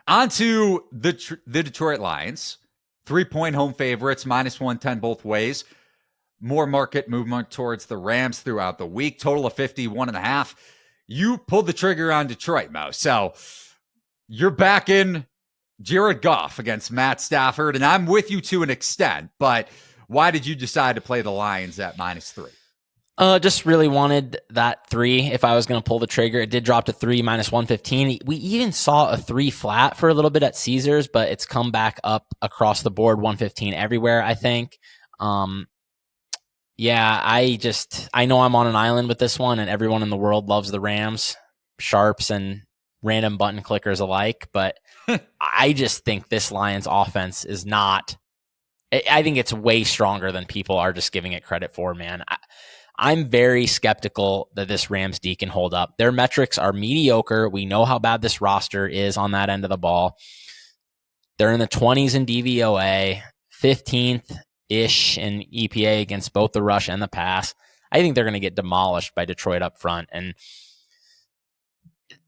On to the Detroit Lions. 3-point home favorites, -110 both ways. More market movement towards the Rams throughout the week. Total of 51.5. You pulled the trigger on Detroit, Mo. So you're backing Jared Goff against Matt Stafford, and I'm with you to an extent, but why did you decide to play the Lions at -3? Just really wanted that 3 if I was going to pull the trigger. It did drop to 3, -115. We even saw a 3 flat for a little bit at Caesars, but it's come back up across the board, 115 everywhere, I think. Yeah, I know I'm on an island with this one, and everyone in the world loves the Rams, sharps and random button clickers alike, but I just think this Lions offense is not, I think it's way stronger than people are just giving it credit for, man. I'm very skeptical that this Rams D can hold up. Their metrics are mediocre. We know how bad this roster is on that end of the ball. They're in the 20s in DVOA, 15th-ish in EPA against both the rush and the pass. I think they're going to get demolished by Detroit up front. And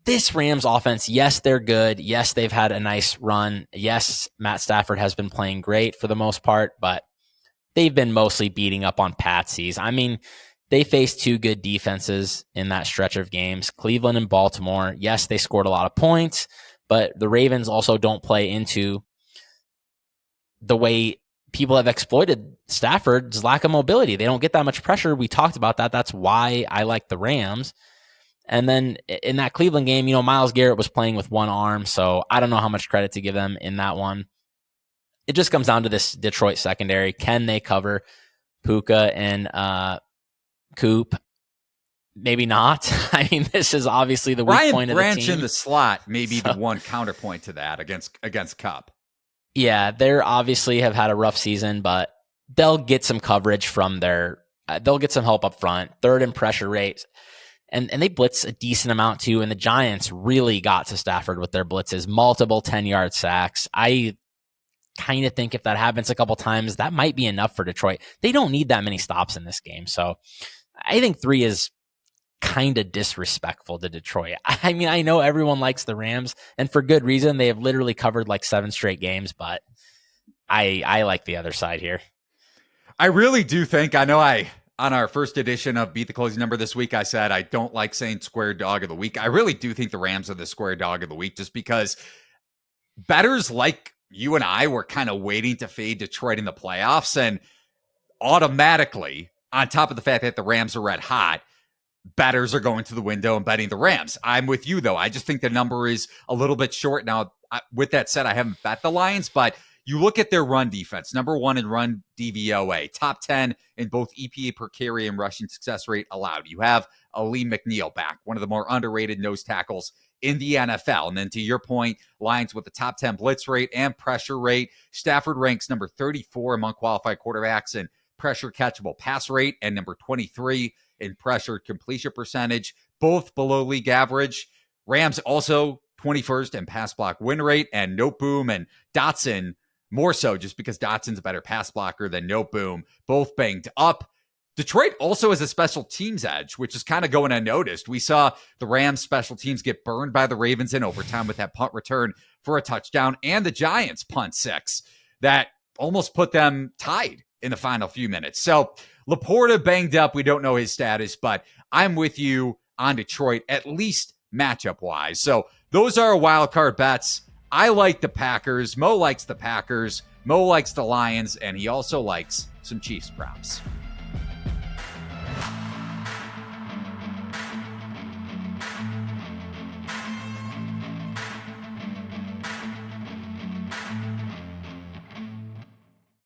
this Rams offense, yes, they're good. Yes, they've had a nice run. Yes, Matt Stafford has been playing great for the most part, but they've been mostly beating up on patsies. I mean, they faced 2 good defenses in that stretch of games, Cleveland and Baltimore. Yes, they scored a lot of points, but the Ravens also don't play into the way people have exploited Stafford's lack of mobility. They don't get that much pressure. We talked about that. That's why I like the Rams. And then in that Cleveland game, Myles Garrett was playing with one arm, so I don't know how much credit to give them in that one. It just comes down to this Detroit secondary. Can they cover Puka and Coop? Maybe not. I mean, this is obviously the weak point of the team. Branch in the slot may be the one counterpoint to that against Cup. Yeah, they're obviously have had a rough season, but they'll get some coverage from they'll get some help up front. 3rd in pressure rate. And they blitz a decent amount too. And the Giants really got to Stafford with their blitzes, multiple 10-yard sacks. I kind of think if that happens a couple times, that might be enough for Detroit. They don't need that many stops in this game. So I think 3 is kind of disrespectful to Detroit. I mean, I know everyone likes the Rams, and for good reason. They have literally covered like 7 straight games, but I like the other side here. I really do think, on our first edition of Beat the Closing Number this week, I said I don't like saying square dog of the week. I really do think the Rams are the square dog of the week, just because bettors like you and I were kind of waiting to fade Detroit in the playoffs, and automatically, on top of the fact that the Rams are red hot, bettors are going to the window and betting the Rams. I'm with you, though. I just think the number is a little bit short. Now, with that said, I haven't bet the Lions, but you look at their run defense, number 1 in run DVOA, top 10 in both EPA per carry and rushing success rate allowed. You have Ali McNeil back, one of the more underrated nose tackles in the NFL. And then to your point, Lions with the top 10 blitz rate and pressure rate. Stafford ranks number 34 among qualified quarterbacks in pressure catchable pass rate and number 23 in pressure completion percentage, both below league average. Rams also 21st in pass block win rate, and Noteboom and Dotson more so just because Dotson's a better pass blocker than Noteboom, both banged up. Detroit also has a special teams edge, which is kind of going unnoticed. We saw the Rams special teams get burned by the Ravens in overtime with that punt return for a touchdown, and the Giants punt 6 that almost put them tied in the final few minutes. So Laporta banged up. We don't know his status, but I'm with you on Detroit, at least matchup wise. So those are our wild card bets. I like the Packers. Mo likes the Packers. Mo likes the Lions, and he also likes some Chiefs props.